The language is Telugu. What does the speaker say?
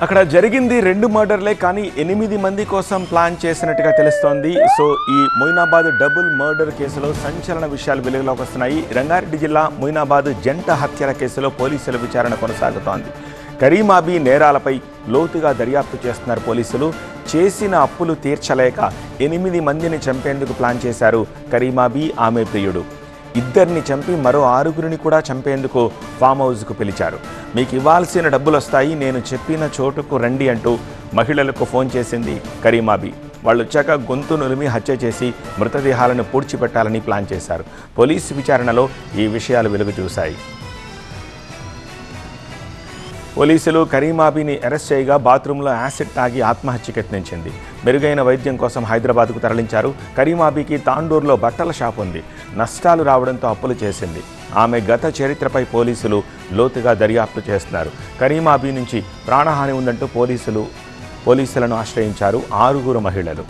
అక్కడ జరిగింది 2 మర్డర్లే, కానీ 8 మంది కోసం ప్లాన్ చేసినట్టుగా తెలుస్తోంది. సో ఈ మొయినాబాద్ డబుల్ మర్డర్ కేసులో సంచలన విషయాలు వెలుగులోకి వస్తున్నాయి. రంగారెడ్డి జిల్లా మొయినాబాద్ జంట హత్యల కేసులో పోలీసుల విచారణ కొనసాగుతోంది. కరీమాబీ నేరాలపై లోతుగా దర్యాప్తు చేస్తున్నారు పోలీసులు. చేసిన అప్పులు తీర్చలేక 8 మందిని చంపేందుకు ప్లాన్ చేశారు కరీమాబీ, ఆమె ప్రియుడు. ఇద్దరిని చంపి మరో 6గురిని కూడా చంపేందుకు ఫామ్ హౌస్కు పిలిచారు. మీకు ఇవ్వాల్సిన డబ్బులు వస్తాయి, నేను చెప్పిన చోటుకు రండి అంటూ మహిళలకు ఫోన్ చేసింది కరీమాబీ. వాళ్ళు వచ్చాక గొంతు నులిమి హత్య చేసి మృతదేహాలను పూడ్చిపెట్టాలని ప్లాన్ చేశారు. పోలీసు విచారణలో ఈ విషయాలు వెలుగు చూశాయి. పోలీసులు కరీమాబీని అరెస్ట్ చేయగా బాత్రూంలో యాసిడ్ తాగి ఆత్మహత్యకు యత్నించింది. మెరుగైన వైద్యం కోసం హైదరాబాద్కు తరలించారు. కరీమాబీకి తాండూరులో బట్టల షాప్ ఉంది. నష్టాలు రావడంతో అప్పులు చేసింది. ఆమె గత చరిత్రపై పోలీసులు లోతుగా దర్యాప్తు చేస్తున్నారు. కరీమాబీ నుంచి ప్రాణహాని ఉందంటూ పోలీసులను ఆశ్రయించారు 6 మహిళలు.